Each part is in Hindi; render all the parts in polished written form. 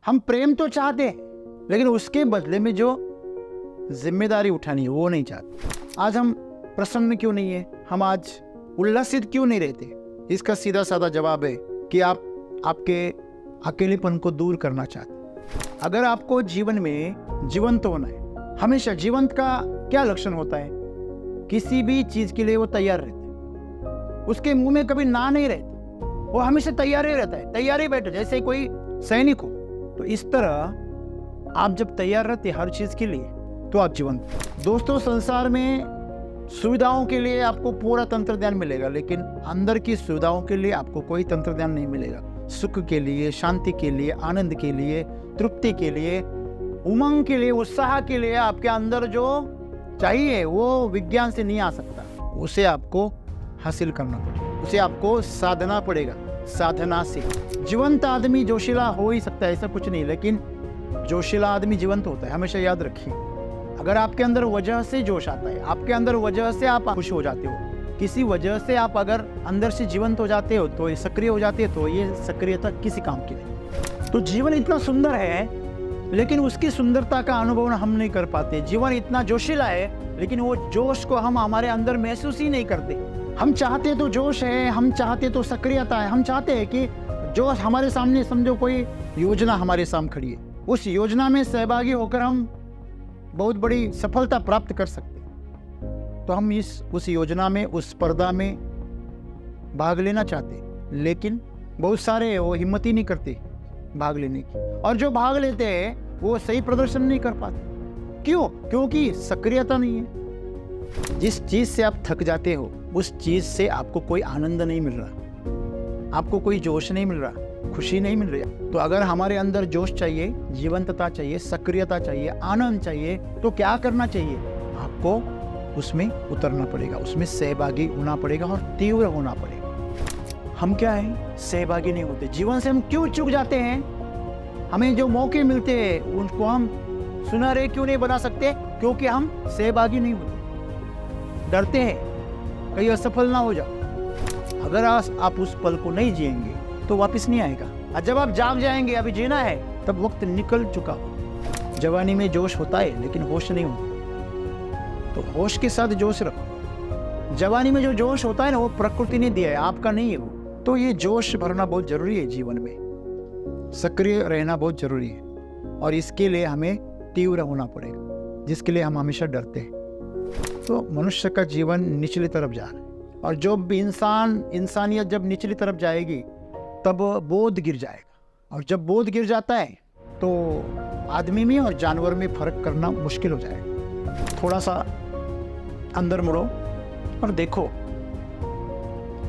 हम प्रेम तो चाहते हैं, लेकिन उसके बदले में जो जिम्मेदारी उठानी है वो नहीं चाहते। आज हम प्रसन्न क्यों नहीं है, हम आज उल्लासित क्यों नहीं रहते? इसका सीधा साधा जवाब है कि आप आपके अकेलेपन को दूर करना चाहते हैं। अगर आपको जीवन में जीवंत होना है, हमेशा जीवंत का क्या लक्षण होता है? किसी भी चीज के लिए वो तैयार रहता है, उसके मुंह में कभी ना नहीं रहता, वो हमेशा तैयार ही रहता है, तैयार ही बैठे जैसे कोई सैनिक हो। तो इस तरह आप जब तैयार रहते हर चीज के लिए तो आप जीवंत। दोस्तों, संसार में सुविधाओं के लिए आपको पूरा तंत्र ज्ञान मिलेगा, लेकिन अंदर की सुविधाओं के लिए आपको कोई तंत्र ज्ञान नहीं मिलेगा। सुख के लिए, शांति के लिए, आनंद के लिए, तृप्ति के लिए, उमंग के लिए, उत्साह के लिए आपके अंदर जो चाहिए वो विज्ञान से नहीं आ सकता। उसे आपको हासिल करना पड़ेगा, उसे आपको साधना पड़ेगा। साधना से जीवंत आदमी जोशीला हो ही सकता है, ऐसा कुछ नहीं, लेकिन जोशीला आदमी जीवंत होता है, हमेशा याद रखिए। अगर आपके अंदर वजह से जोश आता है, आपके अंदर वजह से आप खुश हो जाते हो, किसी वजह से आप अगर अंदर से जीवंत हो जाते हो, तो सक्रिय हो जाते हो, तो ये सक्रियता किसी काम की नहीं। तो जीवन इतना सुंदर है, लेकिन उसकी सुंदरता का अनुभव हम नहीं कर पाते। जीवन इतना जोशीला है, लेकिन वो जोश को हम हमारे अंदर महसूस ही नहीं करते। हम चाहते तो जोश है, हम चाहते तो सक्रियता है, हम चाहते हैं कि जो हमारे सामने समझो कोई योजना हमारे सामने खड़ी है, उस योजना में सहभागी होकर हम बहुत बड़ी सफलता प्राप्त कर सकते हैं। तो हम उस योजना में, उस स्पर्धा में भाग लेना चाहते हैं, लेकिन बहुत सारे वो हिम्मत ही नहीं करते भाग लेने की, और जो भाग लेते हैं वो सही प्रदर्शन नहीं कर पाते। क्यों? क्योंकि सक्रियता नहीं है। जिस चीज से आप थक जाते हो उस चीज से आपको कोई आनंद नहीं मिल रहा, आपको कोई जोश नहीं मिल रहा, खुशी नहीं मिल रही। तो अगर हमारे अंदर जोश चाहिए, जीवंतता चाहिए, सक्रियता चाहिए, आनंद चाहिए, तो क्या करना चाहिए? आपको उसमें उतरना पड़ेगा, उसमें सहभागी होना पड़ेगा और तीव्र होना पड़ेगा। हम क्या है, सहभागी नहीं होते। जीवन से हम क्यों चूक जाते हैं? हमें जो मौके मिलते हैं उनको हम सुनहरे क्यों नहीं बना सकते? क्योंकि हम सहभागी नहीं होते, डरते हैं कहीं असफल ना हो जाओ। अगर आप उस पल को नहीं जिएंगे तो वापस नहीं आएगा, और जब आप जाग जाएंगे अभी जीना है, तब वक्त निकल चुका हो। जवानी में जोश होता है लेकिन होश नहीं होता, तो होश के साथ जोश रखो। जवानी में जो जोश होता है ना, वो प्रकृति ने दिया है, आपका नहीं है वो। तो ये जोश भरना बहुत जरूरी है, जीवन में सक्रिय रहना बहुत जरूरी है, और इसके लिए हमें तीव्र होना पड़ेगा, जिसके लिए हम हमेशा डरते हैं। तो मनुष्य का जीवन निचली तरफ जा रहा है, और जो भी इंसानियत जब निचली तरफ जाएगी तब बोध गिर जाएगा, और जब बोध गिर जाता है तो आदमी में और जानवर में फर्क करना मुश्किल हो जाएगा। थोड़ा सा अंदर मुड़ो और देखो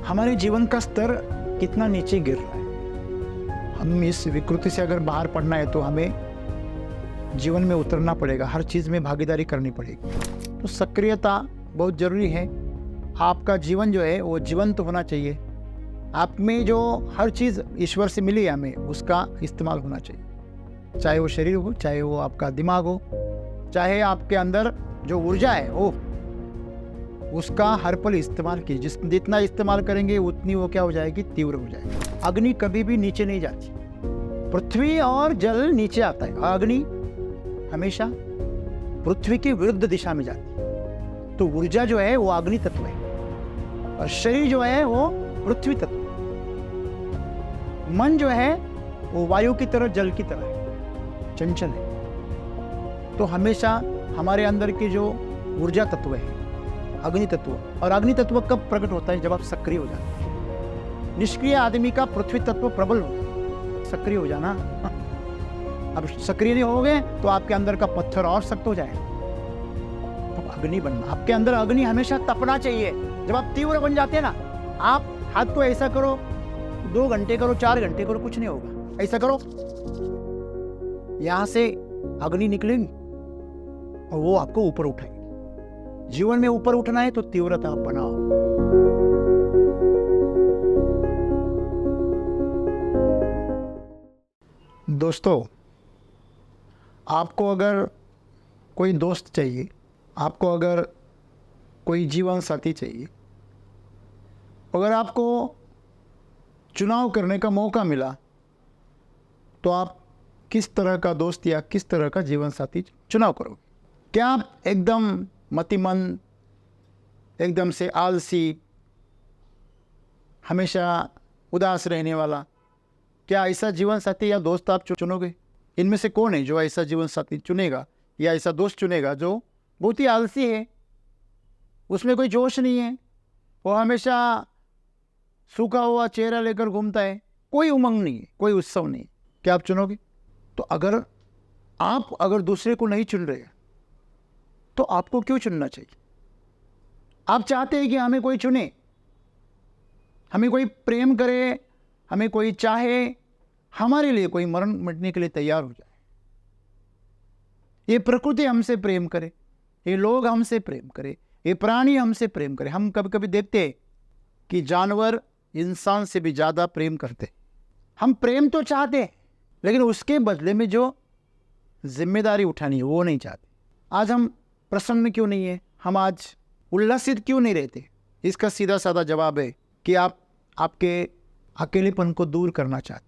हमारे जीवन का स्तर कितना नीचे गिर रहा है। हम इस विकृति से अगर बाहर पड़ना है तो हमें जीवन में उतरना पड़ेगा, हर चीज़ में भागीदारी करनी पड़ेगी। तो सक्रियता बहुत ज़रूरी है। आपका जीवन जो है वो जीवंत होना चाहिए। आप में जो हर चीज़ ईश्वर से मिली है हमें, उसका इस्तेमाल होना चाहिए, चाहे वो शरीर हो, चाहे वो आपका दिमाग हो, चाहे आपके अंदर जो ऊर्जा है वो, उसका हर पल इस्तेमाल कीजिए। जितना इस्तेमाल करेंगे उतनी वो क्या हो जाएगी, तीव्र हो जाएगी। अग्नि कभी भी नीचे नहीं जाती, पृथ्वी और जल नीचे आता है, अग्नि हमेशा पृथ्वी की विरुद्ध दिशा में जाती है। तो ऊर्जा जो है वो अग्नि तत्व है, और शरीर जो है वो पृथ्वी तत्व। मन जो है वो वायु की तरह, जल की तरह है, चंचल है। तो हमेशा हमारे अंदर के जो ऊर्जा तत्व है अग्नि तत्व, और अग्नि तत्व कब प्रकट होता है, जब आप सक्रिय हो जाते हैं। निष्क्रिय आदमी का पृथ्वी तत्व प्रबल हो, सक्रिय हो जाना। अब सक्रिय नहीं होगे तो आपके अंदर का पत्थर और सख्त हो जाएगा। तो अग्नि बनना, आपके अंदर अग्नि हमेशा तपना चाहिए। जब आप तीव्र बन जाते हैं ना, आप हाथ को ऐसा करो, 2 घंटे करो, 4 घंटे करो, कुछ नहीं होगा। ऐसा करो, यहां से अग्नि निकलेगी और वो आपको ऊपर उठाएगी। जीवन में ऊपर उठना है तो तीव्रता बनाओ। दोस्तों, आपको अगर कोई दोस्त चाहिए, आपको अगर कोई जीवन साथी चाहिए, अगर आपको चुनाव करने का मौका मिला, तो आप किस तरह का दोस्त या किस तरह का जीवन साथी चुनाव करोगे? क्या आप एकदम मतिमंद, एकदम से आलसी, हमेशा उदास रहने वाला, क्या ऐसा जीवन साथी या दोस्त आप चुनोगे? इनमें से कौन है जो ऐसा जीवन साथी चुनेगा या ऐसा दोस्त चुनेगा जो बहुत ही आलसी है, उसमें कोई जोश नहीं है, वो हमेशा सूखा हुआ चेहरा लेकर घूमता है, कोई उमंग नहीं है, कोई उत्सव नहीं है? क्या आप चुनोगे? तो अगर दूसरे को नहीं चुन रहे तो आपको क्यों चुनना चाहिए? आप चाहते हैं कि हमें कोई चुने, हमें कोई प्रेम करे, हमें कोई चाहे, हमारे लिए कोई मरण मिटने के लिए तैयार हो जाए। ये प्रकृति हमसे प्रेम करे, ये लोग हमसे प्रेम करे, ये प्राणी हमसे प्रेम करे। हम कभी कभी देखते हैं कि जानवर इंसान से भी ज़्यादा प्रेम करते। हम प्रेम तो चाहते हैं, लेकिन उसके बदले में जो जिम्मेदारी उठानी है वो नहीं चाहते। आज हम प्रसन्न क्यों नहीं है, हम आज उल्लासित क्यों नहीं रहते? इसका सीधा साधा जवाब है कि आप आपके अकेलेपन को दूर करना चाहते।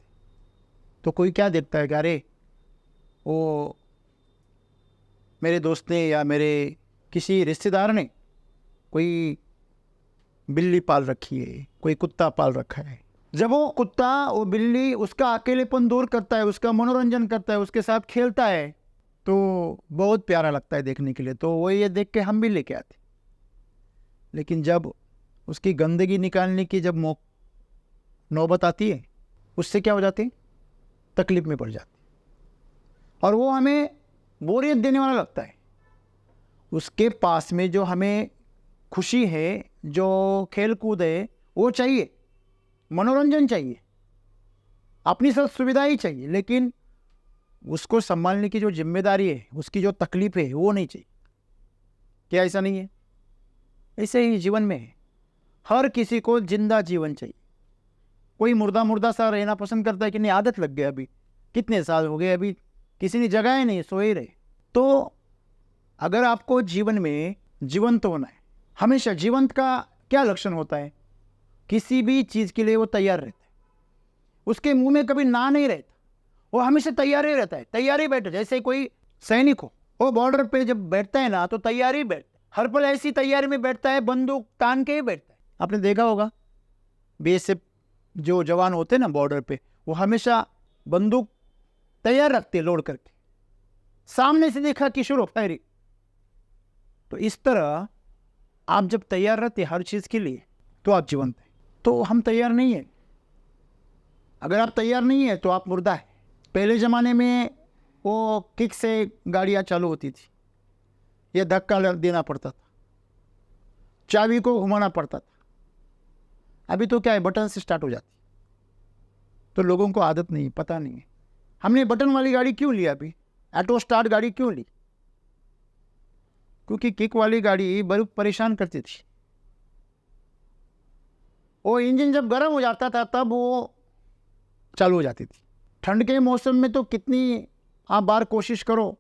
तो कोई क्या देखता है कि अरे वो मेरे दोस्त ने या मेरे किसी रिश्तेदार ने कोई बिल्ली पाल रखी है, कोई कुत्ता पाल रखा है। जब वो कुत्ता, वो बिल्ली उसका अकेलेपन दूर करता है, उसका मनोरंजन करता है, उसके साथ खेलता है, तो बहुत प्यारा लगता है देखने के लिए। तो वो ये देख के हम भी लेके आते। लेकिन जब उसकी गंदगी निकालने की जब नौबत आती है, उससे क्या हो जाती है? तकलीफ में पड़ जाती है और वो हमें बोरियत देने वाला लगता है। उसके पास में जो हमें खुशी है, जो खेल कूद है, वो चाहिए, मनोरंजन चाहिए, अपनी सब सुविधा ही चाहिए, लेकिन उसको संभालने की जो जिम्मेदारी है, उसकी जो तकलीफ है, वो नहीं चाहिए। क्या ऐसा नहीं है? ऐसे ही जीवन में है। हर किसी को जिंदा जीवन चाहिए। कोई मुर्दा सा रहना पसंद करता है कि नहीं, आदत लग गई, अभी कितने साल हो गए, अभी किसी ने जगाया नहीं, सोए रहे। तो अगर आपको जीवन में जीवंत होना है, हमेशा जीवंत का क्या लक्षण होता है? किसी भी चीज़ के लिए वो तैयार रहता है, उसके मुंह में कभी ना नहीं रहता, वो हमेशा तैयार ही रहता है, तैयार ही बैठा। जैसे कोई सैनिक हो, वो बॉर्डर पे जब बैठता है ना, तो तैयार ही बैठता है, हर पल ऐसी तैयारी में बैठता है, बंदूक तान के ही बैठता है। आपने देखा होगा बीएसएफ जो जवान होते हैं ना बॉर्डर पे, वो हमेशा बंदूक तैयार रखते हैं लोड करके, सामने से देखा कि शुरू फायरिंग। तो इस तरह आप जब तैयार रहते हर चीज़ के लिए, तो आप जीवंत हैं। तो हम तैयार नहीं है। अगर आप तैयार नहीं है तो आप मुर्दा है। पहले ज़माने में वो किक से गाड़ियाँ चालू होती थी, ये धक्का देना पड़ता था, चाबी को घुमाना पड़ता था। अभी तो क्या है, बटन से स्टार्ट हो जाती। तो लोगों को आदत नहीं, पता नहीं है। हमने बटन वाली गाड़ी क्यों ली? अभी ऑटो स्टार्ट गाड़ी क्यों ली? क्योंकि किक वाली गाड़ी बहुत परेशान करती थी। वो इंजन जब गर्म हो जाता था तब वो चालू हो जाती थी। ठंड के मौसम में तो कितनी आप बार कोशिश करो,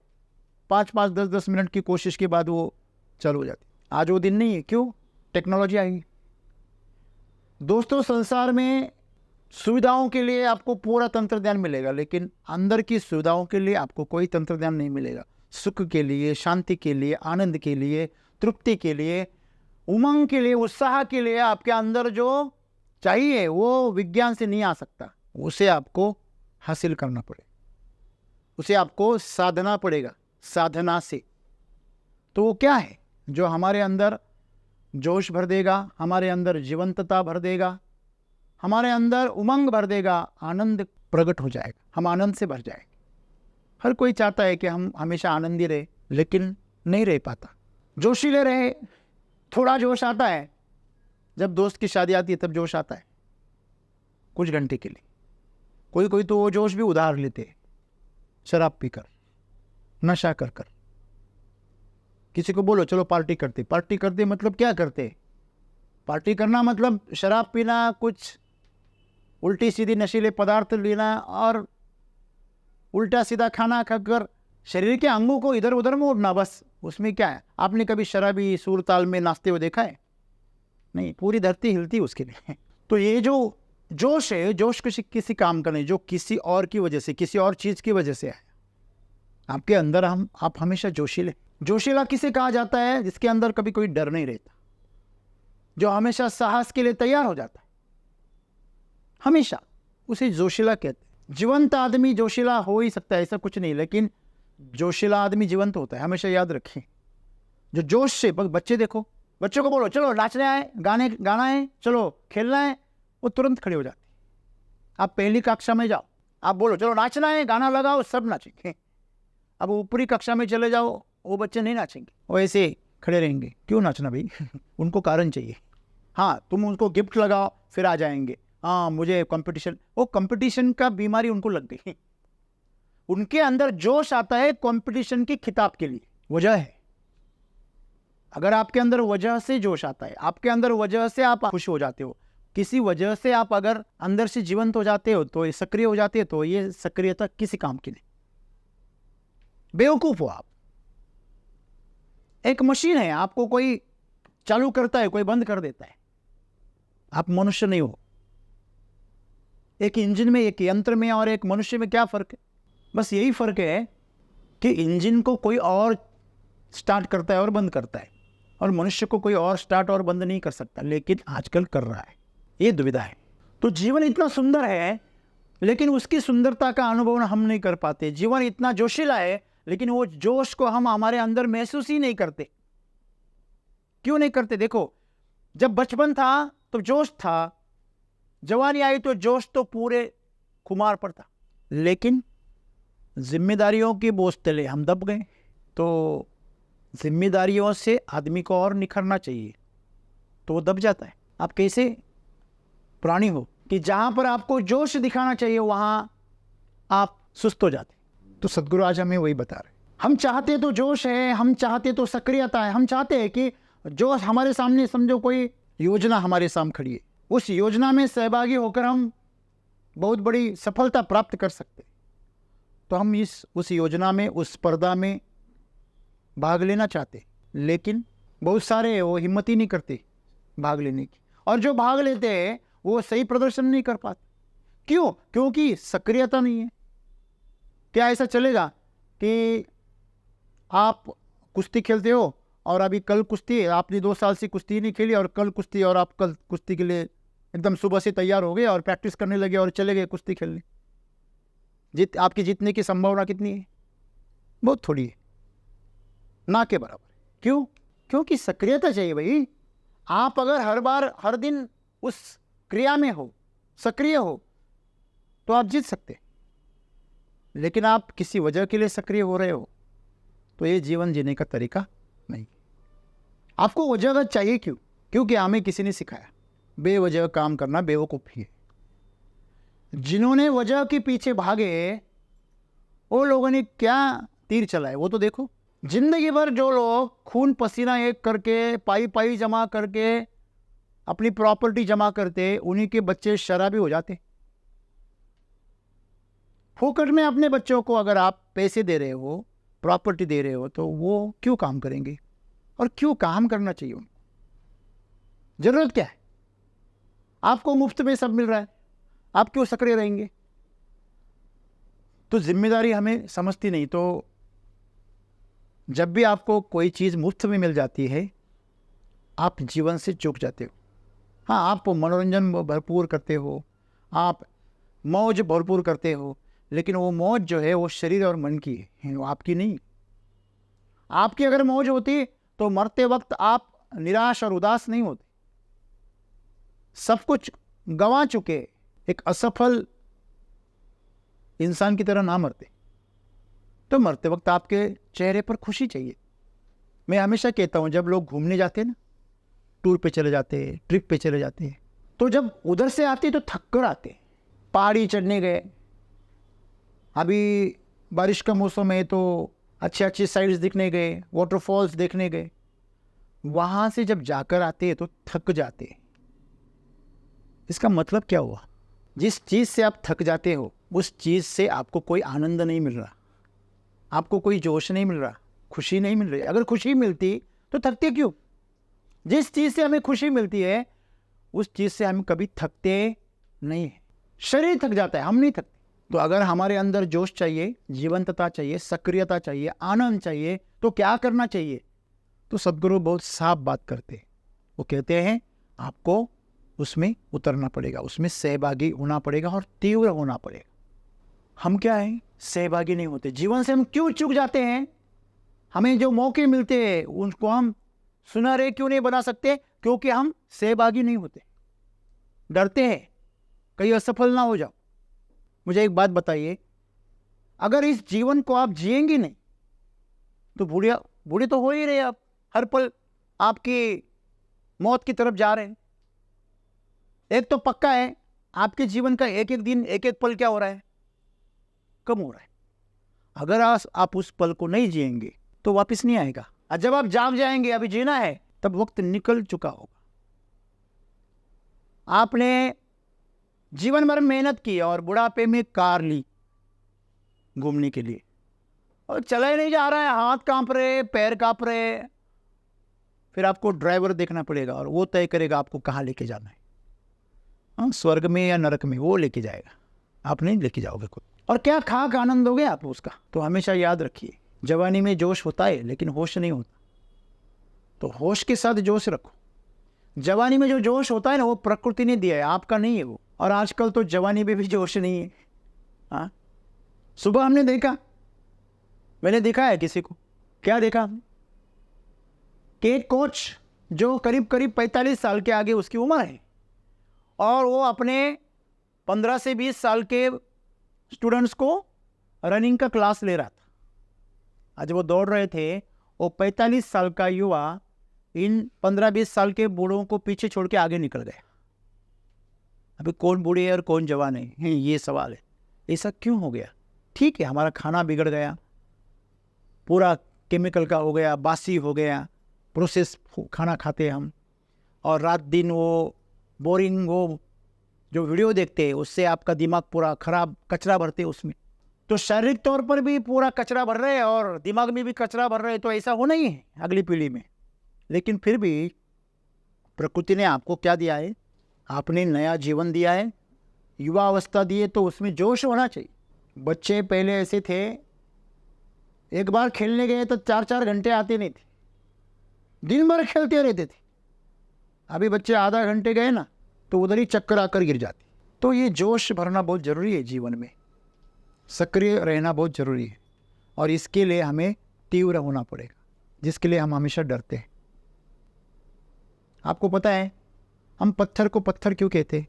5-5, 10-10 मिनट की कोशिश के बाद वो चालू हो जाती। आज वो दिन नहीं है। क्यों? टेक्नोलॉजी आई। दोस्तों, संसार में सुविधाओं के लिए आपको पूरा तंत्र ज्ञान मिलेगा, लेकिन अंदर की सुविधाओं के लिए आपको कोई तंत्र ज्ञान नहीं मिलेगा। सुख के लिए, शांति के लिए, आनंद के लिए, तृप्ति के लिए, उमंग के लिए, उत्साह के लिए आपके अंदर जो चाहिए वो विज्ञान से नहीं आ सकता। उसे आपको हासिल करना पड़ेगा, उसे आपको साधना पड़ेगा, साधना से। तो वो क्या है जो हमारे अंदर जोश भर देगा, हमारे अंदर जीवंतता भर देगा, हमारे अंदर उमंग भर देगा, आनंद प्रकट हो जाएगा, हम आनंद से भर जाएंगे। हर कोई चाहता है कि हम हमेशा आनंदी रहे, लेकिन नहीं रह पाता। जोशीले रहे, थोड़ा जोश आता है, जब दोस्त की शादी आती है तब जोश आता है कुछ घंटे के लिए। कोई तो वो जोश भी उधार लेते हैं, शराब पीकर, नशा कर कर। किसी को बोलो चलो पार्टी करते मतलब क्या करते? पार्टी करना मतलब शराब पीना, कुछ उल्टी सीधी नशीले पदार्थ लेना और उल्टा सीधा खाना खाकर शरीर के अंगों को इधर उधर मोड़ना, बस। उसमें क्या है? आपने कभी शराबी सूर ताल में नाचते हुए देखा है? नहीं, पूरी धरती हिलती उसके लिए। तो ये जो जोश है, जोश किसी काम का नहीं, जो किसी और की वजह से, किसी और चीज की वजह से है आपके अंदर। आप हमेशा जोशीले। जोशीला किसे कहा जाता है? जिसके अंदर कभी कोई डर नहीं रहता, जो हमेशा साहस के लिए तैयार हो जाता है, हमेशा, उसे जोशीला कहते हैं। जीवंत आदमी जोशीला हो ही सकता है, ऐसा कुछ नहीं, लेकिन जोशीला आदमी जीवंत होता है, हमेशा याद रखें। जो जोश से, बच्चे देखो, बच्चों को बोलो चलो नाचने आए, गाना है, चलो खेलना है, वो तुरंत खड़े हो जाते हैं। आप पहली कक्षा में जाओ, आप बोलो चलो नाचना है, गाना लगाओ, सब नाचेंगे। अब ऊपरी कक्षा में चले जाओ, वो बच्चे नहीं नाचेंगे, वो ऐसे खड़े रहेंगे। क्यों नाचना भाई? उनको कारण चाहिए। हाँ, तुम उनको गिफ्ट लगाओ, फिर आ जाएंगे, हाँ मुझे कंपटीशन। वो कंपटीशन का बीमारी उनको लग गई। उनके अंदर जोश आता है कंपटीशन की खिताब के लिए, वजह है। अगर आपके अंदर वजह से जोश आता है, आपके अंदर वजह से आप खुश हो जाते हो, किसी वजह से आप अगर अंदर से जीवंत हो जाते हो, तो सक्रिय हो जाते हो, तो ये सक्रियता किसी काम की नहीं। बेवकूफ हो आप। एक मशीन है, आपको कोई चालू करता है, कोई बंद कर देता है। आप मनुष्य नहीं हो। एक इंजन में, एक यंत्र में और एक मनुष्य में क्या फर्क है? बस यही फर्क है कि इंजन को कोई और स्टार्ट करता है और बंद करता है, और मनुष्य को कोई और स्टार्ट और बंद नहीं कर सकता, लेकिन आजकल कर रहा है। ये दुविधा है। तो जीवन इतना सुंदर है, लेकिन उसकी सुंदरता का अनुभव हम नहीं कर पाते। जीवन इतना जोशीला है, लेकिन वो जोश को हम हमारे अंदर महसूस ही नहीं करते। क्यों नहीं करते? देखो, जब बचपन था तो जोश था, जवानी आई तो जोश तो पूरे खुमार पर था, लेकिन जिम्मेदारियों के बोझ तले हम दब गए। तो जिम्मेदारियों से आदमी को और निखरना चाहिए, तो वो दब जाता है। आप कैसे प्राणी हो कि जहां पर आपको जोश दिखाना चाहिए वहां आप सुस्त हो जाते। तो सदगुरु आज हमें वही बता रहे। हम चाहते तो जोश है, हम चाहते तो सक्रियता है, हम चाहते हैं कि जोश हमारे सामने, समझो कोई योजना हमारे सामने खड़ी है, उस योजना में सहभागी होकर हम बहुत बड़ी सफलता प्राप्त कर सकते। तो हम उस योजना में, उस स्पर्धा में भाग लेना चाहते, लेकिन बहुत सारे वो हिम्मत ही नहीं करते भाग लेने की, और जो भाग लेते हैं वो सही प्रदर्शन नहीं कर पाते। क्यों? क्योंकि सक्रियता नहीं है। क्या ऐसा चलेगा कि आप कुश्ती खेलते हो और अभी कल कुश्ती, आपने 2 साल से कुश्ती नहीं खेली, और कल कुश्ती, और आप कल कुश्ती के लिए एकदम सुबह से तैयार हो गए और प्रैक्टिस करने लगे और चले गए कुश्ती खेलने? आपकी जीतने की संभावना कितनी है? बहुत थोड़ी है, ना के बराबर। क्यों? क्योंकि सक्रियता चाहिए भाई। आप अगर हर बार, हर दिन उस क्रिया में हो, सक्रिय हो, तो आप जीत सकते। लेकिन आप किसी वजह के लिए सक्रिय हो रहे हो, तो ये जीवन जीने का तरीका नहीं। आपको वजह चाहिए। क्यों? क्योंकि हमें किसी ने सिखाया बेवजह काम करना बेवकूफ़ी है। जिन्होंने वजह के पीछे भागे, वो लोगों ने क्या तीर चलाए वो तो देखो। जिंदगी भर जो लोग खून पसीना एक करके, पाई पाई जमा करके अपनी प्रॉपर्टी जमा करते, उन्हीं के बच्चे शराबी हो जाते। फोकट में अपने बच्चों को अगर आप पैसे दे रहे हो, प्रॉपर्टी दे रहे हो, तो वो क्यों काम करेंगे? और क्यों काम करना चाहिए उनको? जरूरत क्या है? आपको मुफ्त में सब मिल रहा है, आप क्यों सक्रिय रहेंगे? तो जिम्मेदारी हमें समझती नहीं। तो जब भी आपको कोई चीज़ मुफ्त में मिल जाती है, आप जीवन से चूक जाते हो। हाँ, आप मनोरंजन भरपूर करते हो, आप मौज भरपूर करते हो, लेकिन वो मौज जो है वो शरीर और मन की है, वो आपकी नहीं। आपकी अगर मौज होती तो मरते वक्त आप निराश और उदास नहीं होते। सब कुछ गंवा चुके एक असफल इंसान की तरह ना मरते। तो मरते वक्त आपके चेहरे पर खुशी चाहिए। मैं हमेशा कहता हूँ, जब लोग घूमने जाते हैं ना, टूर पे चले जाते हैं, ट्रिप पे चले जाते हैं, तो जब उधर से आते तो थक कर आते। पहाड़ी चढ़ने गए, अभी बारिश का मौसम है तो अच्छे अच्छे साइड्स दिखने गए, वाटरफॉल्स देखने गए, वहाँ से जब जाकर आते तो थक जाते। इसका मतलब क्या हुआ? जिस चीज़ से आप थक जाते हो, उस चीज़ से आपको कोई आनंद नहीं मिल रहा, आपको कोई जोश नहीं मिल रहा, खुशी नहीं मिल रही। अगर खुशी मिलती तो थकते क्यों? जिस चीज़ से हमें खुशी मिलती है, उस चीज़ से हम कभी थकते नहीं है। शरीर थक जाता है, हम नहीं थकते। तो अगर हमारे अंदर जोश चाहिए, जीवंतता चाहिए, सक्रियता चाहिए, आनंद चाहिए, तो क्या करना चाहिए? तो सदगुरु बहुत साफ बात करते हैं। वो कहते हैं आपको उसमें उतरना पड़ेगा, उसमें सहभागी होना पड़ेगा और तीव्र होना पड़ेगा। हम क्या है, सहभागी नहीं होते। जीवन से हम क्यों चूक जाते हैं? हमें जो मौके मिलते हैं उनको हम सुनहरे क्यों नहीं बना सकते? क्योंकि हम सहभागी नहीं होते, डरते हैं कहीं असफल ना हो जाओ। मुझे एक बात बताइए, अगर इस जीवन को आप जिएंगे नहीं तो बूढ़े तो हो ही रहे। आप हर पल आपकी मौत की तरफ जा रहे हैं। एक तो पक्का है, आपके जीवन का एक एक दिन, एक एक पल क्या हो रहा है? कम हो रहा है। अगर आप उस पल को नहीं जिएंगे तो वापस नहीं आएगा। और जब आप जाग जाएंगे, अभी जीना है, तब वक्त निकल चुका होगा। आपने जीवन भर मेहनत की और बुढ़ापे में कार ली घूमने के लिए, और चला ही नहीं जा रहा है, हाथ कांप रहे, पैर कांप रहे। फिर आपको ड्राइवर देखना पड़ेगा और वो तय करेगा आपको कहाँ लेके जाना है। हाँ, स्वर्ग में या नरक में, वो लेके जाएगा, आप नहीं लेके जाओगे खुद। और क्या खाक आनंद दोगे आप उसका? तो हमेशा याद रखिए, जवानी में जोश होता है लेकिन होश नहीं होता। तो होश के साथ जोश रखो। जवानी में जो जोश होता है ना, वो प्रकृति ने दिया है, आपका नहीं है वो। और आजकल तो जवानी में भी जोश नहीं है। हाँ, सुबह हमने देखा, मैंने देखा है किसी को, क्या देखा हमने कि एक कोच जो करीब 45 साल के आगे उसकी उम्र है, और वो अपने 15 से 20 साल के स्टूडेंट्स को रनिंग का क्लास ले रहा था। आज वो दौड़ रहे थे, वो 45 साल का युवा इन 15-20 साल के बूढ़ों को पीछे छोड़ के आगे निकल गया। अभी कौन बूढ़े है और कौन जवान है, ये सवाल है। ऐसा क्यों हो गया? ठीक है, हमारा खाना बिगड़ गया, पूरा केमिकल का हो गया, बासी हो गया, प्रोसेस खाना खाते हम, और रात दिन वो बोरिंग वो जो वीडियो देखते हैं उससे आपका दिमाग पूरा खराब, कचरा भरते उसमें। तो शारीरिक तौर पर भी पूरा कचरा भर रहे हैं और दिमाग में भी कचरा भर रहे हैं। तो ऐसा होना ही है अगली पीढ़ी में। लेकिन फिर भी प्रकृति ने आपको क्या दिया है? आपने नया जीवन दिया है, युवा अवस्था दी है, तो उसमें जोश होना चाहिए। बच्चे पहले ऐसे थे, एक बार खेलने गए तो 4-4 घंटे आते नहीं थे, दिन भर खेलते रहते थे। अभी बच्चे आधा घंटे गए ना तो उधर ही चक्कर आकर गिर जाते। तो ये जोश भरना बहुत ज़रूरी है जीवन में, सक्रिय रहना बहुत ज़रूरी है, और इसके लिए हमें तीव्र होना पड़ेगा, जिसके लिए हम हमेशा डरते हैं। आपको पता है हम पत्थर को पत्थर क्यों कहते?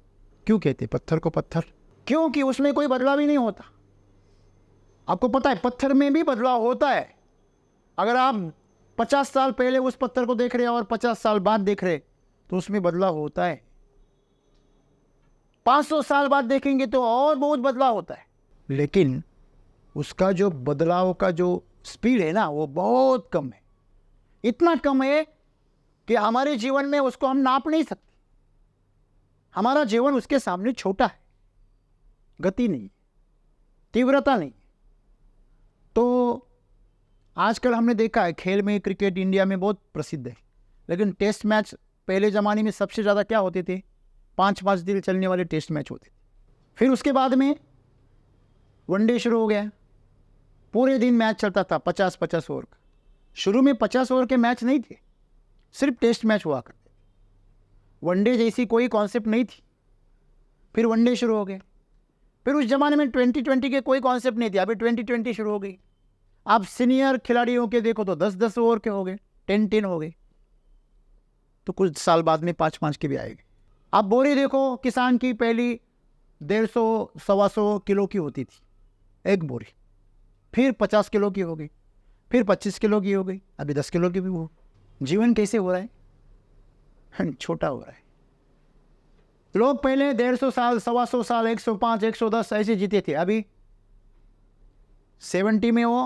क्यों कहते पत्थर को पत्थर? क्योंकि उसमें कोई बदलाव ही नहीं होता। आपको पता है पत्थर में भी बदलाव होता है। अगर आप 50 साल पहले उस पत्थर को देख रहे हैं और 50 साल बाद देख रहे तो उसमें बदलाव होता है। 500 साल बाद देखेंगे तो और बहुत बदलाव होता है। लेकिन उसका जो बदलाव का जो स्पीड है ना, वो बहुत कम है। इतना कम है कि हमारे जीवन में उसको हम नाप नहीं सकते। हमारा जीवन उसके सामने छोटा है, गति नहीं, तीव्रता नहीं। तो आजकल हमने देखा है खेल में, क्रिकेट इंडिया में बहुत प्रसिद्ध है, लेकिन टेस्ट मैच पहले ज़माने में सबसे ज़्यादा क्या होते थे? 5-5 दिन चलने वाले टेस्ट मैच होते थे। फिर उसके बाद में वनडे शुरू हो गया, पूरे दिन मैच चलता था 50-50 ओवर का। शुरू में 50 ओवर के मैच नहीं थे, सिर्फ टेस्ट मैच हुआ करते थे। वनडे जैसी कोई कॉन्सेप्ट नहीं थी। फिर वनडे शुरू हो गए। फिर उस जमाने में 2020 के कोई कॉन्सेप्ट नहीं थे, अभी 2020 शुरू हो गई। आप सीनियर खिलाड़ियों के देखो तो 10-10 ओवर के हो गए, 10-10 हो गए। तो कुछ साल बाद में 5-5 के भी आएंगे। आप बोरी देखो, किसान की पहली 150-125 किलो की होती थी एक बोरी, फिर 50 किलो की हो गई, फिर 25 किलो की हो गई, अभी 10 किलो की भी हो। जीवन कैसे हो रहा है? छोटा हो रहा है। लोग पहले 150 साल, 125 साल, 105, 110 ऐसे जीते थे, अभी 70 में वो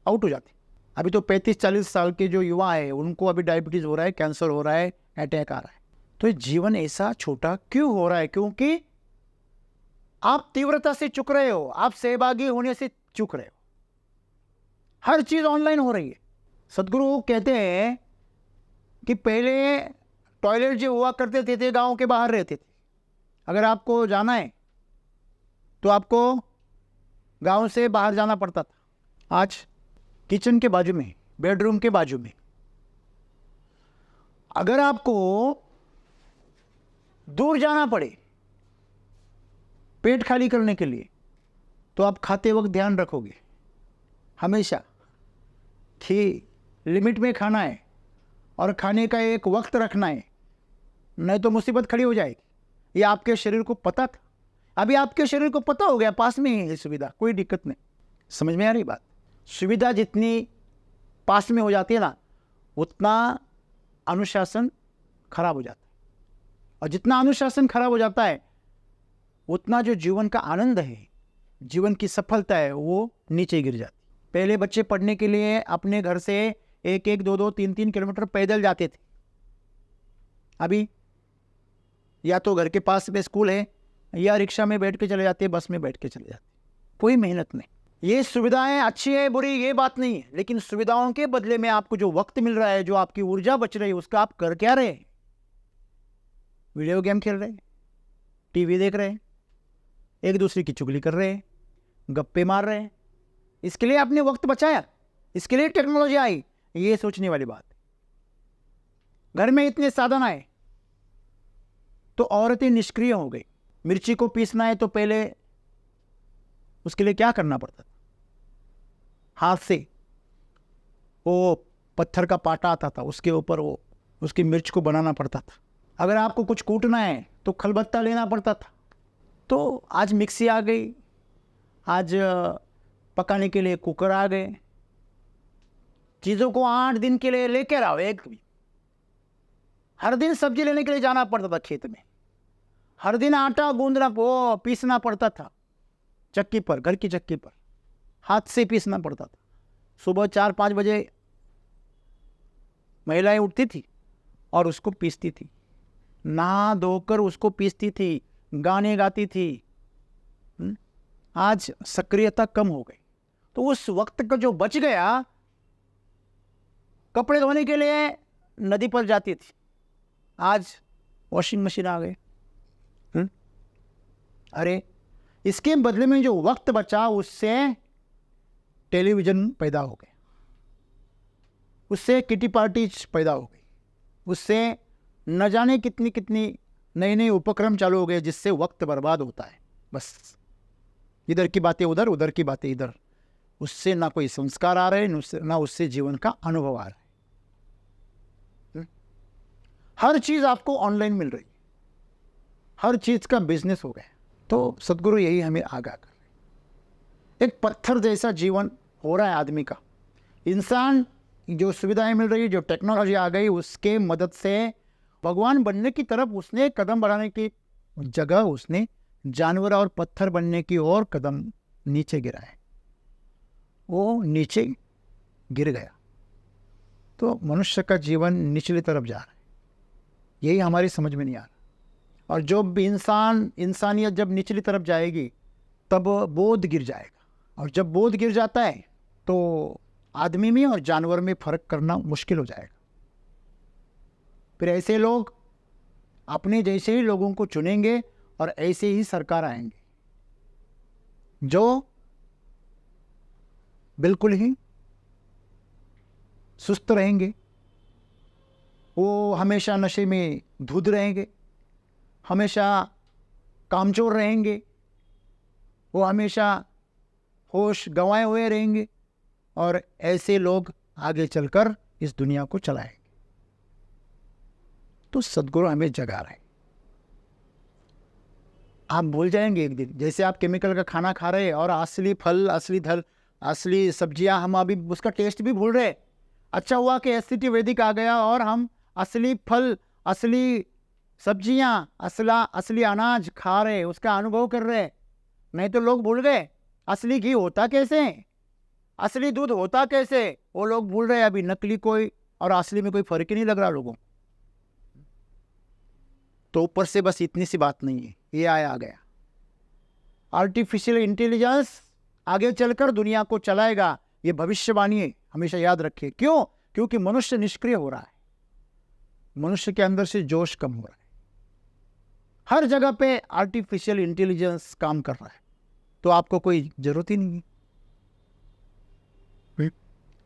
आउट हो जाते। अभी तो 35-40 साल के जो युवा है उनको अभी डायबिटीज़ हो रहा है, कैंसर हो रहा है, अटैक आ रहा है। तो जीवन ऐसा छोटा क्यों हो रहा है? क्योंकि आप तीव्रता से चुक रहे हो, आप सहभागी होने से चुक रहे हो। हर चीज़ ऑनलाइन हो रही है। सदगुरु कहते हैं कि पहले टॉयलेट जो हुआ करते थे गांव के बाहर रहते थे, अगर आपको जाना है तो आपको गांव से बाहर जाना पड़ता था। आज किचन के बाजू में, बेडरूम के बाजू में। अगर आपको दूर जाना पड़े पेट खाली करने के लिए, तो आप खाते वक्त ध्यान रखोगे हमेशा कि लिमिट में खाना है और खाने का एक वक्त रखना है, नहीं तो मुसीबत खड़ी हो जाएगी। ये आपके शरीर को पता था, अभी आपके शरीर को पता हो गया, पास में ही है सुविधा, कोई दिक्कत नहीं। समझ में आ रही बात? सुविधा जितनी पास में हो जाती है ना, उतना अनुशासन खराब हो जाता है, और जितना अनुशासन खराब हो जाता है उतना जो जीवन का आनंद है, जीवन की सफलता है, वो नीचे गिर जाती। पहले बच्चे पढ़ने के लिए अपने घर से 1-1, 2-2, 3-3 किलोमीटर पैदल जाते थे। अभी या तो घर के पास में स्कूल है, या रिक्शा में बैठ के चले जाते, बस में बैठ के चले जाते, कोई मेहनत नहीं। ये सुविधाएं अच्छी है बुरी ये बात नहीं है, लेकिन सुविधाओं के बदले में आपको जो वक्त मिल रहा है, जो आपकी ऊर्जा बच रही है, उसका आप कर क्या रहे? वीडियो गेम खेल रहे, टीवी देख रहे, एक दूसरे की चुगली कर रहे, गप्पे मार रहे हैं। इसके लिए आपने वक्त बचाया, इसके लिए टेक्नोलॉजी आई, ये सोचने वाली बात। घर में इतने साधन आए तो औरतें निष्क्रिय हो गई। मिर्ची को पीसना है तो पहले उसके लिए क्या करना पड़ता था? हाथ से वो पत्थर का पाटा आता था, उसके ऊपर वो उसकी मिर्च को बनाना पड़ता था। अगर आपको कुछ कूटना है तो खलबत्ता लेना पड़ता था। तो आज मिक्सी आ गई, आज पकाने के लिए कुकर आ गए। चीज़ों को 8 दिन के लिए लेकर आओ, एक भी। हर दिन सब्जी लेने के लिए जाना पड़ता था खेत में, हर दिन आटा गूंदना, वो पीसना पड़ता था चक्की पर, घर की चक्की पर हाथ से पीसना पड़ता था। सुबह 4-5 बजे महिलाएं उठती थी और उसको पीसती थी, नहा धोकर उसको पीसती थी, गाने गाती थी। आज सक्रियता कम हो गई, तो उस वक्त का जो बच गया, कपड़े धोने के लिए नदी पर जाती थी, आज वॉशिंग मशीन आ गए। अरे इसके बदले में जो वक्त बचा, उससे टेलीविज़न पैदा हो गए, उससे किटी पार्टीज पैदा हो गई, उससे न जाने कितनी कितनी नए नए उपक्रम चालू हो गए, जिससे वक्त बर्बाद होता है। बस इधर की बातें उधर, उधर की बातें इधर। उससे ना कोई संस्कार आ रहे, ना उससे जीवन का अनुभव आ रहा है। हर चीज़ आपको ऑनलाइन मिल रही है, हर चीज़ का बिजनेस हो गया। तो सदगुरु यही हमें आगाह कर रहे हैं। एक पत्थर जैसा जीवन हो रहा है आदमी का। इंसान जो सुविधाएं मिल रही है, जो टेक्नोलॉजी आ गई, उसके मदद से भगवान बनने की तरफ उसने कदम बढ़ाने की जगह उसने जानवर और पत्थर बनने की ओर कदम नीचे गिरा है, वो नीचे गिर गया। तो मनुष्य का जीवन निचली तरफ जा रहा है, यही हमारी समझ में नहीं आ रहा। और जब इंसानियत जब निचली तरफ जाएगी, तब बोध गिर जाएगा, और जब बोध गिर जाता है तो आदमी में और जानवर में फर्क करना मुश्किल हो जाएगा। फिर ऐसे लोग अपने जैसे ही लोगों को चुनेंगे और ऐसे ही सरकार आएंगे, जो बिल्कुल ही सुस्त रहेंगे, वो हमेशा नशे में धुत रहेंगे, हमेशा कामचोर रहेंगे, वो हमेशा होश गंवाए हुए रहेंगे, और ऐसे लोग आगे चलकर इस दुनिया को चलाएंगे। तो सदगुरु हमें जगा रहे हैं। आप भूल जाएंगे एक दिन, जैसे आप केमिकल का खाना खा रहे हैं और असली फल, असली धल, असली सब्जियां, हम अभी उसका टेस्ट भी भूल रहे। अच्छा हुआ कि एससीटी वैदिक आ गया और हम असली फल, असली सब्जियां, असली अनाज खा रहे, उसका अनुभव कर रहे। नहीं तो लोग भूल गए असली घी होता कैसे, असली दूध होता कैसे, वो लोग भूल रहे। अभी नकली कोई और असली में कोई फर्क ही नहीं लग रहा लोगों। तो ऊपर से बस इतनी सी बात नहीं है, ये आ गया आर्टिफिशियल इंटेलिजेंस आगे चलकर दुनिया को चलाएगा, ये भविष्यवाणी है, हमेशा याद रखिए। क्यों? क्योंकि मनुष्य निष्क्रिय हो रहा है, मनुष्य के अंदर से जोश कम हो रहा है। हर जगह पे आर्टिफिशियल इंटेलिजेंस काम कर रहा है, तो आपको कोई जरूरत ही नहीं है।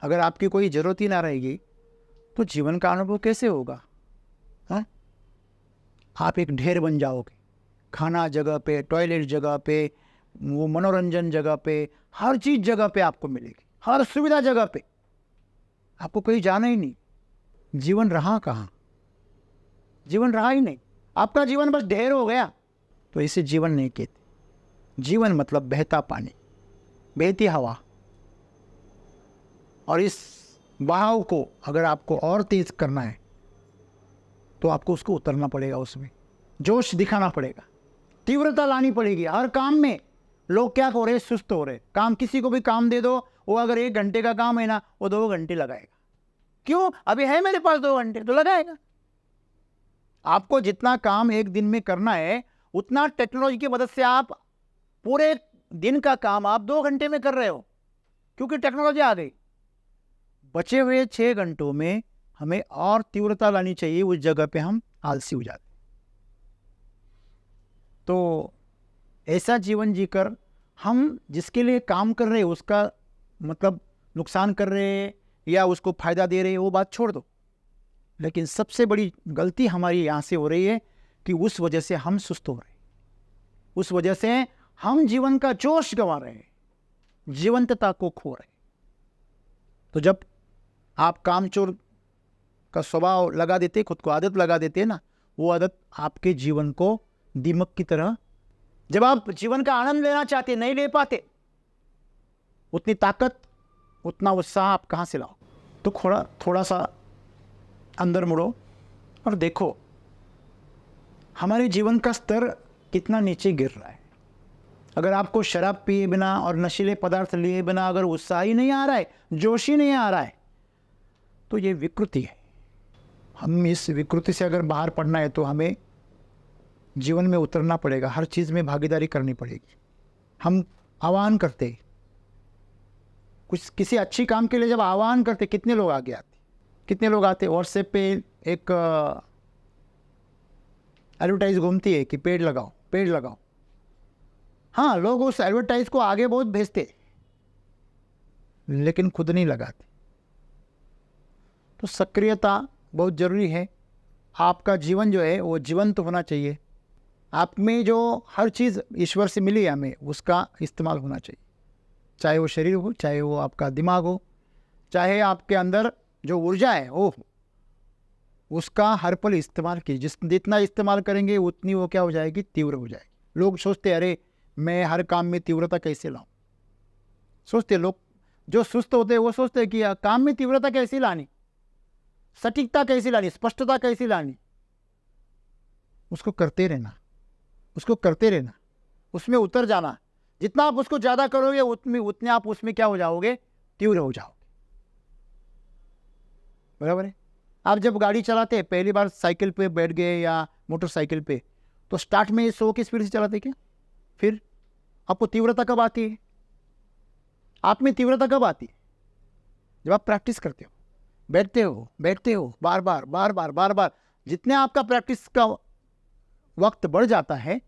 अगर आपकी कोई जरूरत ही ना रहेगी तो जीवन का अनुभव कैसे होगा? हाँ, आप एक ढेर बन जाओगे। खाना जगह पे, टॉयलेट जगह पे, वो मनोरंजन जगह पे, हर चीज जगह पे आपको मिलेगी, हर सुविधा जगह पे, आपको कहीं जाना ही नहीं। जीवन रहा कहाँ? जीवन रहा ही नहीं, आपका जीवन बस ढेर हो गया। तो इसे जीवन नहीं कहते। जीवन मतलब बहता पानी, बहती हवा, और इस बहाव को अगर आपको और तेज करना है तो आपको उसको उतरना पड़ेगा, उसमें जोश दिखाना पड़ेगा, तीव्रता लानी पड़ेगी। हर काम में लोग क्या हो रहे, सुस्त हो रहे। काम, किसी को भी काम दे दो, वो अगर 1 घंटे का काम है ना, वो 2 घंटे लगाएगा। क्यों? अभी है मेरे पास 2 घंटे, तो लगाएगा। आपको जितना काम एक दिन में करना है, उतना टेक्नोलॉजी की मदद से आप पूरे दिन का काम आप 2 घंटे में कर रहे हो, क्योंकि टेक्नोलॉजी आ गई। बचे हुए 6 घंटों में हमें और तीव्रता लानी चाहिए, उस जगह पे हम आलसी हो जाते। तो ऐसा जीवन जीकर हम जिसके लिए काम कर रहे हैं उसका मतलब नुकसान कर रहे हैं या उसको फायदा दे रहे हैं, वो बात छोड़ दो। लेकिन सबसे बड़ी गलती हमारी यहाँ से हो रही है कि उस वजह से हम सुस्त हो रहे हैं, उस वजह से हम जीवन का जोश गंवा रहे हैं, जीवंतता को खो रहे हैं। तो जब आप कामचोर का स्वभाव लगा देते, खुद को आदत लगा देते ना, वो आदत आपके जीवन को दीमक की तरह, जब आप जीवन का आनंद लेना चाहते नहीं ले पाते, उतनी ताकत उतना उत्साह आप कहाँ से लाओ? तो थोड़ा सा अंदर मुड़ो और देखो हमारे जीवन का स्तर कितना नीचे गिर रहा है। अगर आपको शराब पिए बिना और नशीले पदार्थ लिए बिना अगर उत्साह ही नहीं आ रहा है, जोश ही नहीं आ रहा है, तो ये विकृति है। हम इस विकृति से अगर बाहर पड़ना है तो हमें जीवन में उतरना पड़ेगा, हर चीज़ में भागीदारी करनी पड़ेगी। हम आह्वान करते, कुछ किसी अच्छी काम के लिए जब आह्वान करते, कितने लोग आगे आते, कितने लोग आते? व्हाट्सएप पे एक एडवर्टाइज घूमती है कि पेड़ लगाओ, पेड़ लगाओ। हाँ, लोग उस एडवर्टाइज को आगे बहुत भेजते, लेकिन खुद नहीं लगाते। तो सक्रियता बहुत जरूरी है। आपका जीवन जो है वो जीवंत होना चाहिए। आप में जो हर चीज़ ईश्वर से मिली है हमें, उसका इस्तेमाल होना चाहिए। चाहे वो शरीर हो, चाहे वो आपका दिमाग हो, चाहे आपके अंदर जो ऊर्जा है वो, उसका हर पल इस्तेमाल कीजिए। जितना इस्तेमाल करेंगे उतनी वो क्या हो जाएगी, तीव्र हो जाएगी। लोग सोचते अरे मैं हर काम में तीव्रता कैसे लाऊं, सोचते लोग जो सुस्त होते हैं वो सोचते हैं कि काम में तीव्रता कैसे लानी, सटीकता कैसे लानी, स्पष्टता कैसे लानी। उसको करते रहना, उसको करते रहना, उसमें उतर जाना। जितना आप उसको ज़्यादा करोगे उतने आप उसमें क्या हो जाओगे, तीव्र हो जाओगे। बराबर है? आप जब गाड़ी चलाते हैं, पहली बार साइकिल पे बैठ गए या मोटरसाइकिल पे, तो स्टार्ट में 100 की स्पीड से चलाते क्या? फिर आपको तीव्रता कब आती है? आप में तीव्रता कब आती है? जब आप प्रैक्टिस करते हो, बैठते हो बार बार। जितने आपका प्रैक्टिस का वक्त बढ़ जाता है,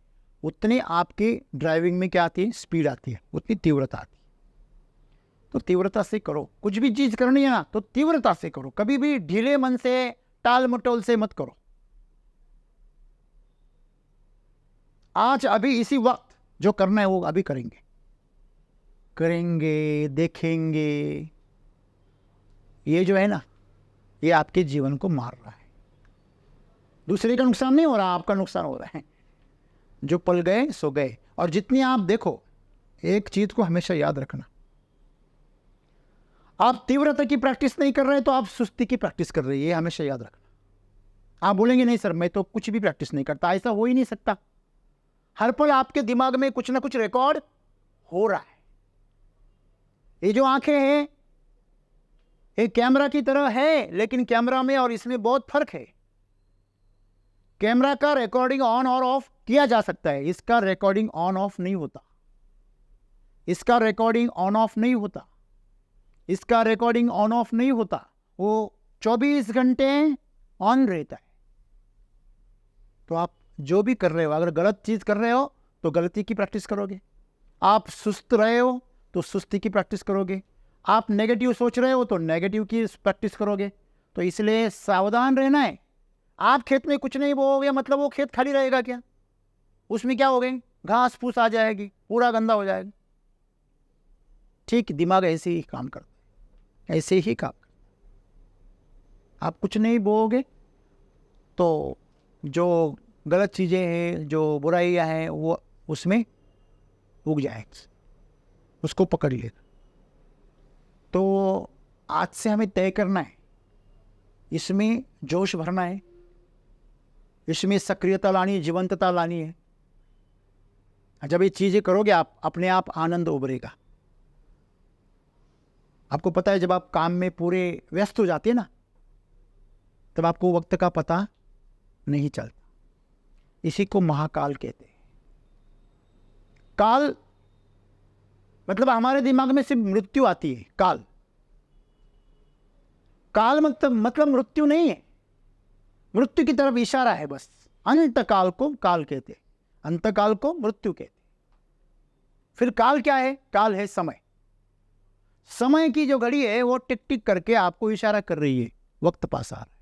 उतनी आपकी ड्राइविंग में क्या आती है, स्पीड आती है, उतनी तीव्रता आती है। तो तीव्रता से करो, कुछ भी चीज करनी है ना तो तीव्रता से करो, कभी भी ढीले मन से, टाल मटोल से मत करो। आज अभी इसी वक्त जो करना है वो अभी करेंगे, देखेंगे। ये जो है ना, ये आपके जीवन को मार रहा है। दूसरे का नुकसान नहीं हो रहा, आपका नुकसान हो रहा है। जो पल गए सो गए। और जितनी आप देखो, एक चीज को हमेशा याद रखना, आप तीव्रता की प्रैक्टिस नहीं कर रहे तो आप सुस्ती की प्रैक्टिस कर रहे हैं, ये हमेशा याद रखना। आप बोलेंगे नहीं सर मैं तो कुछ भी प्रैक्टिस नहीं करता, ऐसा हो ही नहीं सकता। हर पल आपके दिमाग में कुछ ना कुछ रिकॉर्ड हो रहा है। ये जो आंखें हैं एक कैमरा की तरह है, लेकिन कैमरा में और इसमें बहुत फर्क है। कैमरा का रिकॉर्डिंग ऑन और ऑफ किया जा सकता है, इसका रिकॉर्डिंग ऑन ऑफ नहीं होता, इसका रिकॉर्डिंग ऑन ऑफ नहीं होता, इसका रिकॉर्डिंग ऑन ऑफ नहीं होता, वो 24 घंटे ऑन रहता है। तो आप जो भी कर रहे हो, अगर गलत चीज़ कर रहे हो तो गलती की प्रैक्टिस करोगे। आप सुस्त रहे हो तो सुस्ती की प्रैक्टिस करोगे। आप नेगेटिव सोच रहे हो तो नेगेटिव की प्रैक्टिस करोगे। तो इसलिए सावधान रहना है। आप खेत में कुछ नहीं बोओगे मतलब वो खेत खाली रहेगा क्या? उसमें क्या हो गई, घास फूस आ जाएगी, पूरा गंदा हो जाएगा। ठीक दिमाग ऐसे ही काम करता है, ऐसे ही काम करता है। आप कुछ नहीं बोओगे तो जो गलत चीज़ें हैं, जो बुराइयां हैं, वो उसमें उग जाएगी, उसको पकड़ लेगा। तो आज से हमें तय करना है, इसमें जोश भरना है, इसमें सक्रियता लानी है, जीवंतता लानी है। जब ये चीज़ें करोगे आप, अपने आप आनंद उभरेगा। आपको पता है, जब आप काम में पूरे व्यस्त हो जाते हैं ना, तब आपको वक्त का पता नहीं चलता। इसी को महाकाल कहते हैं। काल मतलब हमारे दिमाग में सिर्फ मृत्यु आती है। काल काल मतलब मृत्यु नहीं है, मृत्यु की तरफ इशारा है बस। अंतकाल को काल कहते हैं, अंतकाल को मृत्यु कहते हैं। फिर काल क्या है? काल है समय। समय की जो घड़ी है वो टिक टिक करके आपको इशारा कर रही है, वक्त पास आ रहा है।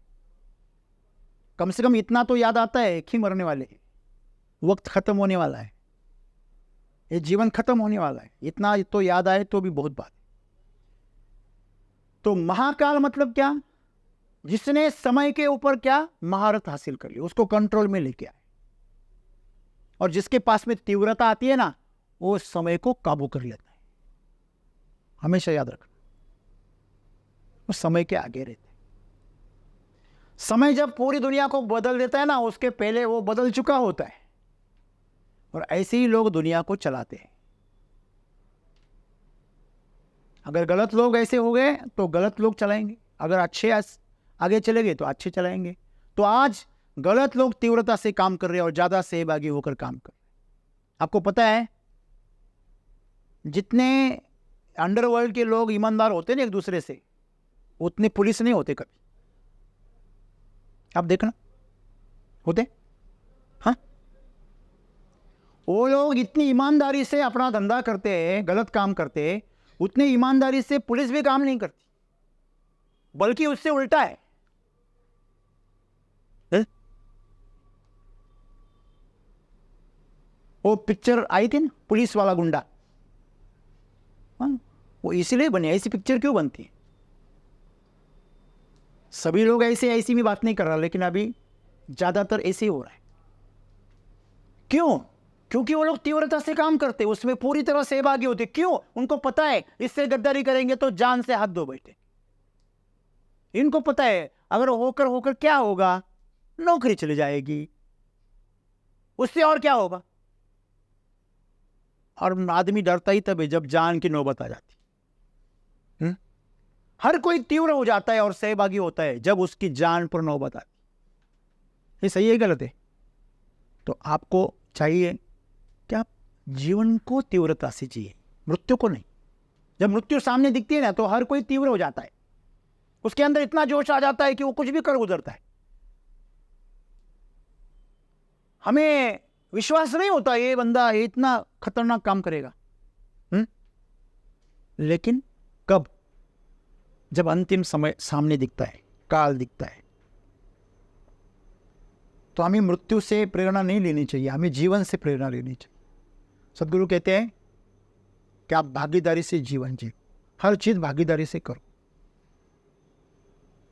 कम से कम इतना तो याद आता है कि मरने वाले हैं, वक्त खत्म होने वाला है, ये जीवन खत्म होने वाला है। इतना तो याद आए तो भी बहुत बात है। तो महाकाल मतलब क्या? जिसने समय के ऊपर क्या महारत हासिल कर ली, उसको कंट्रोल में लेके आए। और जिसके पास में तीव्रता आती है ना, वो समय को काबू कर लेता है। हमेशा याद रखना, वो समय के आगे रहते हैं। समय जब पूरी दुनिया को बदल देता है ना, उसके पहले वो बदल चुका होता है। और ऐसे ही लोग दुनिया को चलाते हैं। अगर गलत लोग ऐसे हो गए तो गलत लोग चलाएंगे, अगर अच्छे आगे चले गए तो अच्छे चलाएंगे। तो आज गलत लोग तीव्रता से काम कर रहे हैं और ज्यादा सहभागी होकर काम कर रहे हैं। आपको पता है, जितने अंडरवर्ल्ड के लोग ईमानदार होते हैं ना एक दूसरे से, उतने पुलिस नहीं होते कभी। आप देखना, होते? हाँ, वो लोग इतनी ईमानदारी से अपना धंधा करते हैं, गलत काम करते हैं, उतनी ईमानदारी से पुलिस भी काम नहीं करती, बल्कि उससे उल्टा है। वो पिक्चर आई थी ना, पुलिस वाला गुंडा, वो इसलिए बने। ऐसी पिक्चर क्यों बनती है? सभी लोग ऐसी में बात नहीं कर रहा, लेकिन अभी ज्यादातर ऐसे ही हो रहा है। क्यों? क्योंकि वो लोग तीव्रता से काम करते, उसमें पूरी तरह सहभागी होते। क्यों? उनको पता है इससे गद्दारी करेंगे तो जान से हाथ धो बैठे। इनको पता है अगर होकर होकर क्या होगा, नौकरी चली जाएगी, उससे और क्या होगा। और आदमी डरता ही तब है जब जान की नौबत आ जाती। हर कोई तीव्र हो जाता है और सहभागी होता है जब उसकी जान पर नौबत आती। ये सही है गलत है? तो आपको चाहिए कि आप जीवन को तीव्रता से जिए, मृत्यु को नहीं। जब मृत्यु सामने दिखती है ना, तो हर कोई तीव्र हो जाता है, उसके अंदर इतना जोश आ जाता है कि वो कुछ भी कर गुजरता है। हमें विश्वास नहीं होता ये बंदा इतना खतरनाक काम करेगा। लेकिन कब? जब अंतिम समय सामने दिखता है, काल दिखता है। तो हमें मृत्यु से प्रेरणा नहीं लेनी चाहिए, हमें जीवन से प्रेरणा लेनी चाहिए। सदगुरु कहते हैं कि आप भागीदारी से जीवन जिए, हर चीज भागीदारी से करो।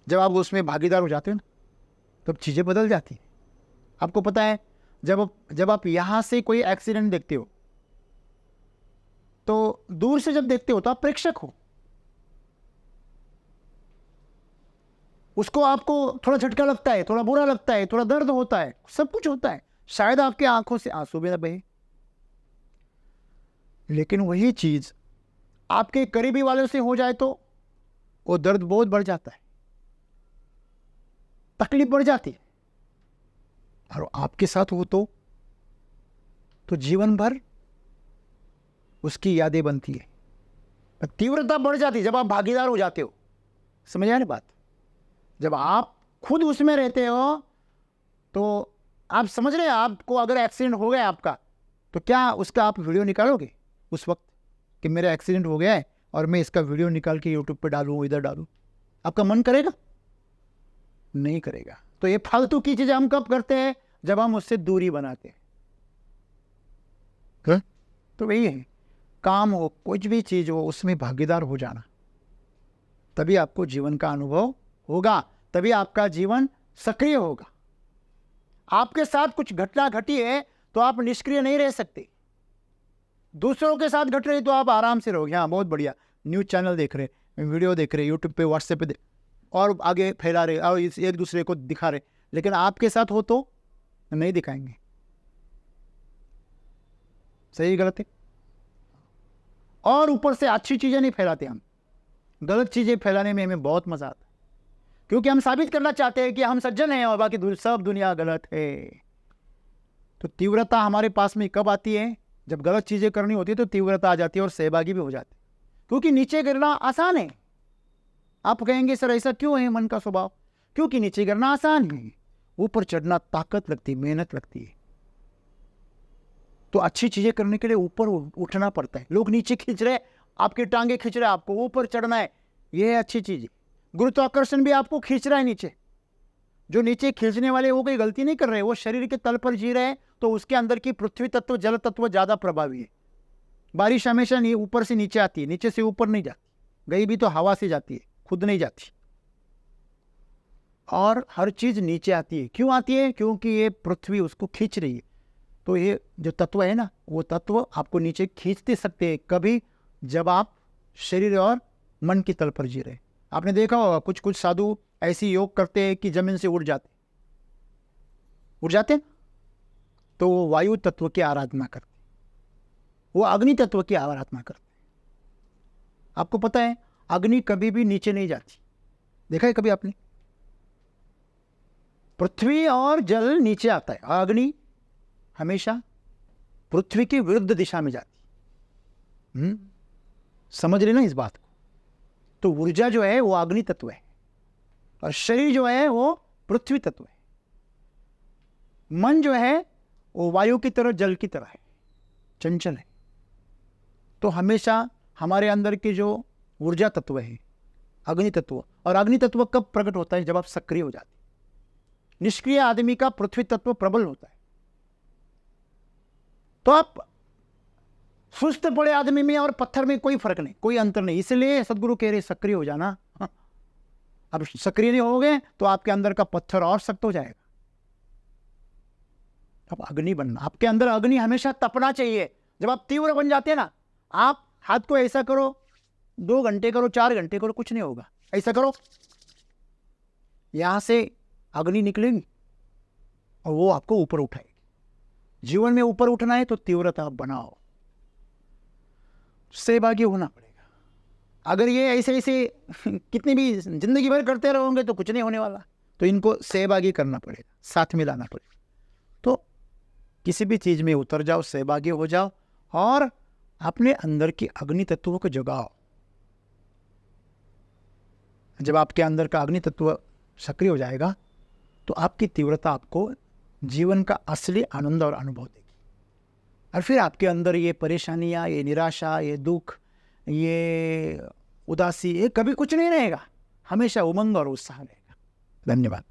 जब आप उसमें भागीदार हो जाते हो ना, तब चीजें बदल जाती हैं। आपको पता है, जब आप यहां से कोई एक्सीडेंट देखते हो, तो दूर से जब देखते हो तो आप प्रेक्षक हो। उसको आपको थोड़ा झटका लगता है, थोड़ा बुरा लगता है, थोड़ा दर्द होता है, सब कुछ होता है, शायद आपके आंखों से आंसू भी न बहे। लेकिन वही चीज आपके करीबी वालों से हो जाए तो वो दर्द बहुत बढ़ जाता है, तकलीफ बढ़ जाती है। और आपके साथ हो तो जीवन भर उसकी यादें बनती है। तीव्रता बढ़ जाती है जब आप भागीदार हो जाते हो। समझ आया ना बात? जब आप खुद उसमें रहते हो तो आप समझ रहे हैं, आपको अगर एक्सीडेंट हो गया आपका, तो क्या उसका आप वीडियो निकालोगे उस वक्त कि मेरा एक्सीडेंट हो गया है और मैं इसका वीडियो निकाल के यूट्यूब पे डालूँ, इधर डालूँ? आपका मन करेगा? नहीं करेगा। तो ये फालतू की चीजें हम कब करते हैं? जब हम उससे दूरी बनाते हैं। तो वही है, काम हो, कुछ भी चीज हो, उसमें भागीदार हो जाना, तभी आपको जीवन का अनुभव होगा, तभी आपका जीवन सक्रिय होगा। आपके साथ कुछ घटना घटी है तो आप निष्क्रिय नहीं रह सकते। दूसरों के साथ घट रही तो आप आराम से रहोगे, हाँ बहुत बढ़िया, न्यूज चैनल देख रहे, वीडियो देख रहे, यूट्यूब पे, व्हाट्सएप पे और आगे फैला रहे और एक दूसरे को दिखा रहे, लेकिन आपके साथ हो तो नहीं दिखाएंगे। सही गलत है? और ऊपर से अच्छी चीजें नहीं फैलाते हम, गलत चीजें फैलाने में हमें बहुत मजा आता है, क्योंकि हम साबित करना चाहते हैं कि हम सज्जन हैं और बाकी सब दुनिया गलत है। तो तीव्रता हमारे पास में कब आती है? जब गलत चीजें करनी होती है तो तीव्रता आ जाती है और सहभागी भी हो जाती है, क्योंकि नीचे गिरना आसान है। आप कहेंगे सर ऐसा क्यों है मन का स्वभाव? क्योंकि नीचे गिरना आसान है, ऊपर चढ़ना ताकत लगती, मेहनत लगती है। तो अच्छी चीजें करने के लिए ऊपर उठना पड़ता है। लोग नीचे खींच रहे, आपकी टांगे खींच रहे, आपको ऊपर चढ़ना है, यह है अच्छी चीज। गुरुत्वाकर्षण भी आपको खींच रहा है नीचे। जो नीचे खींचने वाले वो कोई गलती नहीं कर रहे, वो शरीर के तल पर जी रहे हैं, तो उसके अंदर की पृथ्वी तत्व, जल तत्व ज्यादा प्रभावी है। बारिश हमेशा ऊपर से नीचे आती है, नीचे से ऊपर नहीं जाती, गई भी तो हवा से जाती है, खुद नहीं जाती। और हर चीज नीचे आती है, क्यों आती है? क्योंकि ये पृथ्वी उसको खींच रही है। तो ये जो तत्व है ना, वो तत्व आपको नीचे खींचते सकते हैं कभी, जब आप शरीर और मन की तल पर जी रहे। आपने देखा होगा कुछ कुछ साधु ऐसी योग करते हैं कि जमीन से उड़ जाते हैं, तो वो वायु तत्व की आराधना करते, वो अग्नि तत्व की आराधना करते। आपको पता है अग्नि कभी भी नीचे नहीं जाती, देखा है कभी आपने? पृथ्वी और जल नीचे आता है, अग्नि हमेशा पृथ्वी की विरुद्ध दिशा में जाती। समझ रहे ना इस बात को? तो ऊर्जा जो है वो अग्नि तत्व है और शरीर जो है वो पृथ्वी तत्व है। मन जो है वो वायु की तरह, जल की तरह है, चंचल है। तो हमेशा हमारे अंदर के जो ऊर्जा तत्व है, अग्नि तत्व, और अग्नि तत्व कब प्रकट होता है? जब आप सक्रिय हो जाते। निष्क्रिय आदमी का पृथ्वी तत्व प्रबल होता है। तो आप सुस्त पड़े आदमी में और पत्थर में कोई फर्क नहीं, कोई अंतर नहीं। इसलिए सदगुरु कह रहे सक्रिय हो जाना। अब सक्रिय नहीं होगे तो आपके अंदर का पत्थर और सख्त हो जाएगा। अब अग्नि बनना, आपके अंदर अग्नि हमेशा तपना चाहिए। जब आप तीव्र बन जाते हैं ना, आप हाथ को ऐसा करो, 2 घंटे करो, 4 घंटे करो, कुछ नहीं होगा। ऐसा करो, यहां से अग्नि निकलेगी और वो आपको ऊपर उठाएगी। जीवन में ऊपर उठना है तो तीव्रता बनाओ, सहभागी होना पड़ेगा। अगर ये ऐसे ऐसे कितनी भी जिंदगी भर करते रहोगे तो कुछ नहीं होने वाला। तो इनको सहभागी करना पड़ेगा, साथ में लाना पड़ेगा। तो किसी भी चीज में उतर जाओ, सहभागी हो जाओ और अपने अंदर की अग्नि तत्वों को जगाओ। जब आपके अंदर का अग्नि तत्व सक्रिय हो जाएगा तो आपकी तीव्रता आपको जीवन का असली आनंद और अनुभव देगी। और फिर आपके अंदर ये परेशानियां, ये निराशा, ये दुख, ये उदासी, ये कभी कुछ नहीं रहेगा। हमेशा उमंग और उत्साह रहेगा। धन्यवाद।